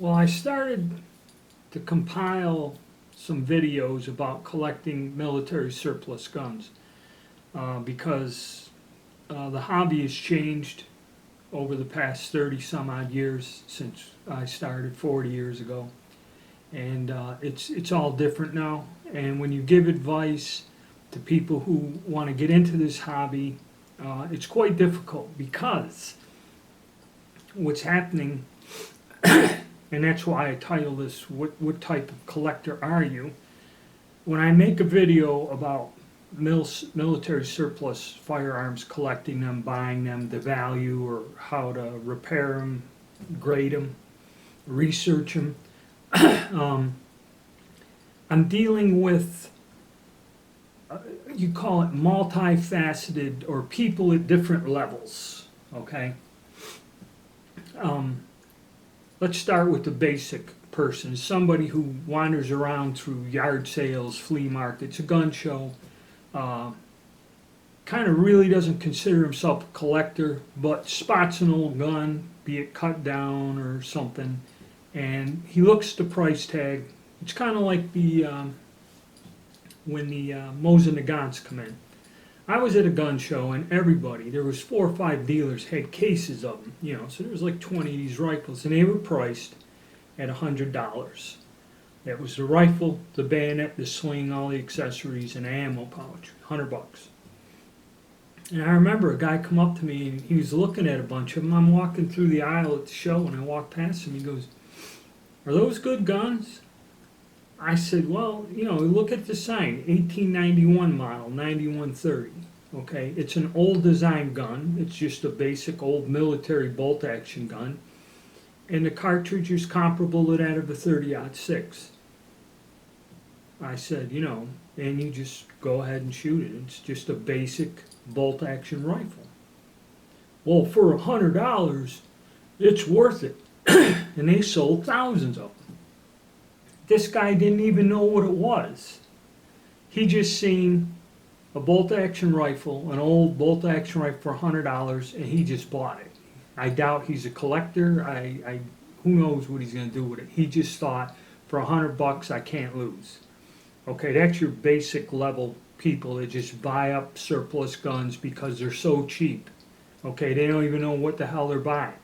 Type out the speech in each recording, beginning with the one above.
Well, I started to compile some videos about collecting military surplus guns because the hobby has changed over the past 30 some odd years since I started 40 years ago. And it's all different now. And when you give advice to people who want to get into this hobby, it's quite difficult because what's happening, and that's why I title this, what type of collector are you? When I make a video about military surplus firearms, collecting them, buying them, the value, or how to repair them, grade them, research them, I'm dealing with, you call it multifaceted, or people at different levels, okay? Let's start with the basic person, somebody who wanders around through yard sales, flea markets, a gun show, kind of really doesn't consider himself a collector, but spots an old gun, be it cut down or something, and he looks at the price tag. It's kind of like when the Mo's and the Gons come in. I was at a gun show and everybody, there was 4 or 5 dealers, had cases of them, so there was like 20 of these rifles, and they were priced at $100. That was the rifle, the bayonet, the sling, all the accessories, and the ammo pouch, $100. And I remember a guy come up to me and he was looking at a bunch of them. I'm walking through the aisle at the show and I walked past him. He goes, "Are those good guns?" I said, "Well, look at the sign, 1891 model, 9130. Okay, it's an old design gun. It's just a basic old military bolt action gun. And the cartridge is comparable to that of a 30-06. I said, and you just go ahead and shoot it. It's just a basic bolt action rifle. Well, for $100, it's worth it." And they sold thousands of them. This guy didn't even know what it was. He just seen a bolt action rifle, an old bolt action rifle for $100, and he just bought it. I doubt he's a collector. Who knows what he's going to do with it. He just thought, for $100, I can't lose. Okay, that's your basic level people that just buy up surplus guns because they're so cheap. Okay, they don't even know what the hell they're buying.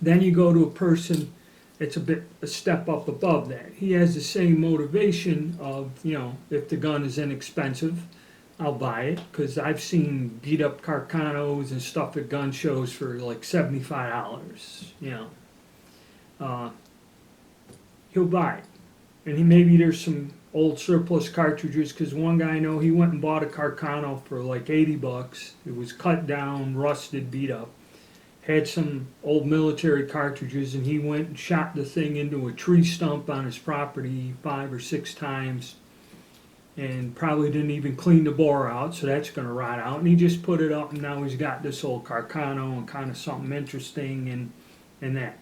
Then you go to a person that's a step up above that. He has the same motivation of, if the gun is inexpensive, I'll buy it, because I've seen beat up Carcanos and stuff at gun shows for like $75. He'll buy it. And maybe there's some old surplus cartridges, because one guy I know, he went and bought a Carcano for like $80. It was cut down, rusted, beat up. Had some old military cartridges, and he went and shot the thing into a tree stump on his property 5 or 6 times, and probably didn't even clean the bore out, so that's going to rot out. And he just put it up, and now he's got this old Carcano and kind of something interesting and that.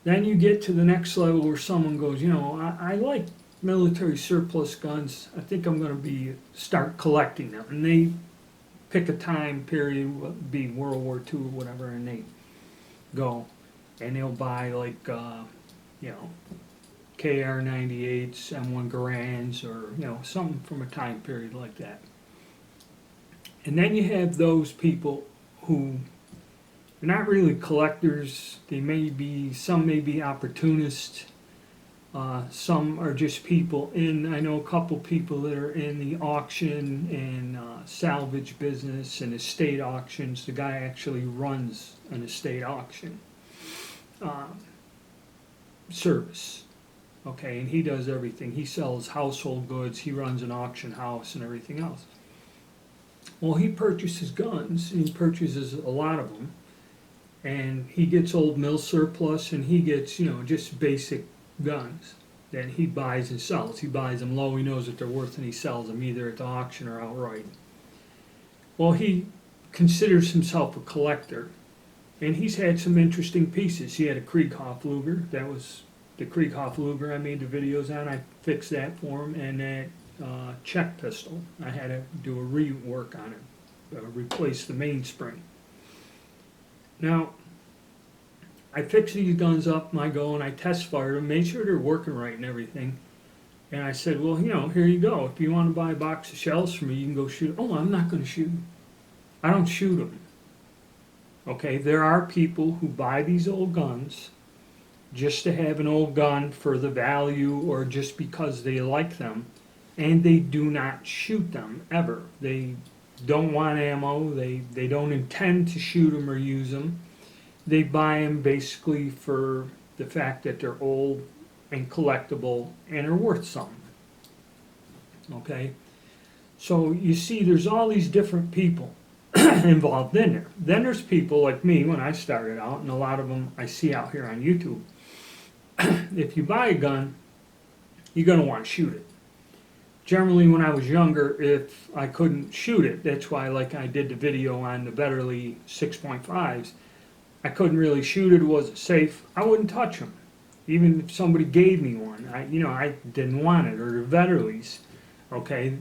Then you get to the next level where someone goes, I like military surplus guns. I think I'm going to start collecting them. And they pick a time period, be World War II or whatever, and they go and they'll buy like KR98s, M1 Garands, or something from a time period like that. And then you have those people who are not really collectors. Some may be opportunists. Some are just people I know a couple people that are in the auction and salvage business and estate auctions. The guy actually runs an estate auction service. Okay, and he does everything. He sells household goods, he runs an auction house and everything else. Well, he purchases guns, and he purchases a lot of them, and he gets old Milsurp, and he gets, just basic guns that he buys and sells. He buys them low, he knows what they're worth, and he sells them either at the auction or outright. Well, he considers himself a collector, and he's had some interesting pieces. He had a Krieghoff Luger. That was the Krieghoff Luger I made the videos on. I fixed that for him, and that Czech pistol. I had to do a rework on it, replace the mainspring. Now, I fix these guns up, and I go and I test fire them, make sure they're working right and everything. And I said, well, here you go. If you want to buy a box of shells from me, you can go shoot. Oh, I'm not going to shoot them. I don't shoot them. Okay, there are people who buy these old guns just to have an old gun for the value or just because they like them, and they do not shoot them ever. They don't want ammo. They don't intend to shoot them or use them. They buy them basically for the fact that they're old and collectible and are worth something. Okay, so you see, there's all these different people involved in there. Then there's people like me when I started out, and a lot of them I see out here on YouTube. If you buy a gun, you're going to want to shoot it. Generally, when I was younger, if I couldn't shoot it, that's why, like I did the video on the Betterly 6.5s, I couldn't really shoot it, it wasn't safe, I wouldn't touch them. Even if somebody gave me one, I didn't want it, or the Betterlys, okay?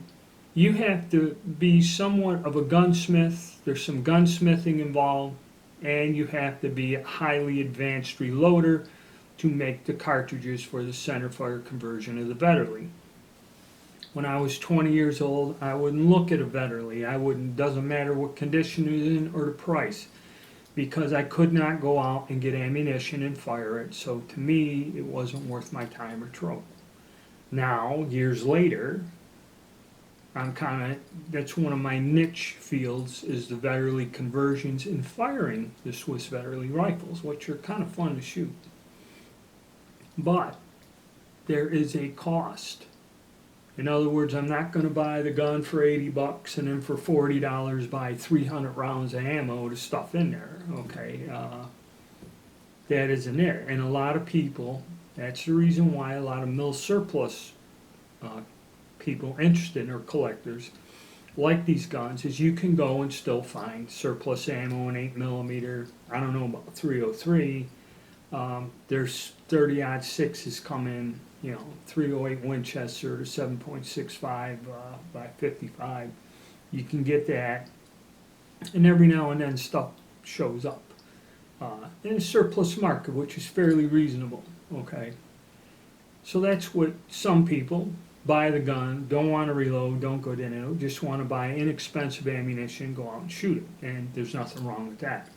You have to be somewhat of a gunsmith, there's some gunsmithing involved, and you have to be a highly advanced reloader to make the cartridges for the centerfire conversion of the Betterly. When I was 20 years old, I wouldn't look at a Betterly. Doesn't matter what condition it was in or the price, because I could not go out and get ammunition and fire it. So to me, it wasn't worth my time or trouble. Now, years later, that's one of my niche fields, is the Betterly conversions and firing the Swiss Betterly rifles, which are kind of fun to shoot. But there is a cost. In other words, I'm not going to buy the gun for $80 and then for $40 buy 300 rounds of ammo to stuff in there. Okay, that isn't there. And a lot of people, that's the reason why a lot of Milsurp people interested in or collectors like these guns, is you can go and still find surplus ammo in 8mm. I don't know about 303. There's 30-06s come in, 308 Winchester to 7.65 by 55. You can get that, and every now and then stuff shows up in a surplus market, which is fairly reasonable. Okay, so that's what some people buy the gun, don't want to reload, don't go in it, just want to buy inexpensive ammunition, go out and shoot it, and there's nothing wrong with that.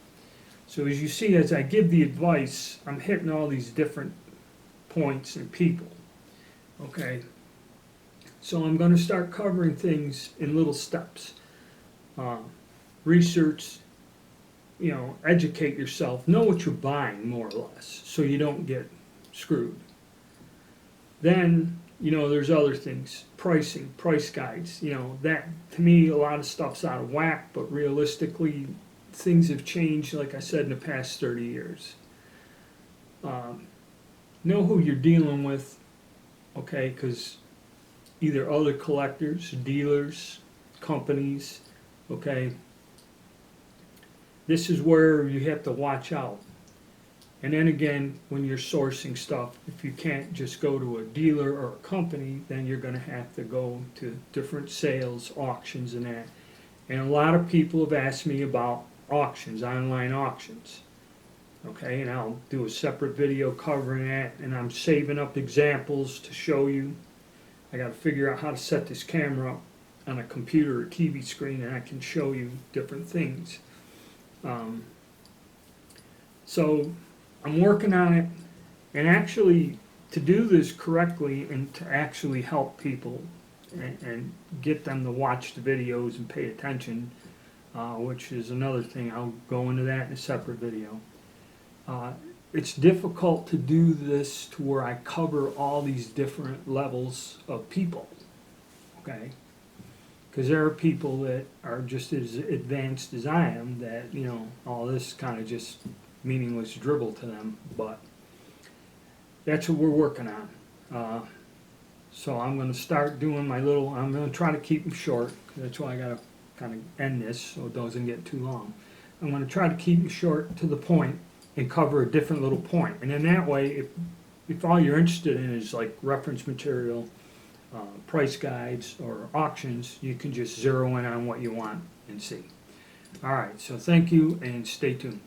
So as you see, as I give the advice, I'm hitting all these different points and people. Okay, so I'm going to start covering things in little steps. Research, educate yourself, know what you're buying more or less, so you don't get screwed. Then, there's other things, pricing, price guides, that to me a lot of stuff's out of whack, but realistically things have changed, like I said, in the past 30 years. Know who you're dealing with, okay, because either other collectors, dealers, companies, okay, this is where you have to watch out. And then again, when you're sourcing stuff, if you can't just go to a dealer or a company, then you're going to have to go to different sales, auctions and that. And a lot of people have asked me about auctions, online auctions. Okay, and I'll do a separate video covering that, and I'm saving up examples to show you. I got to figure out how to set this camera up on a computer or TV screen, and I can show you different things. So I'm working on it, and actually to do this correctly and to actually help people and get them to watch the videos and pay attention, which is another thing. I'll go into that in a separate video. It's difficult to do this to where I cover all these different levels of people, okay? Because there are people that are just as advanced as I am that, all this kind of just meaningless dribble to them, but that's what we're working on. So I'm going to start doing I'm going to try to keep them short, that's why I got to kind of end this so it doesn't get too long. I'm going to try to keep them short to the point and cover a different little point. And in that way, if all you're interested in is like reference material, price guides, or auctions, you can just zero in on what you want and see. All right, so thank you and stay tuned.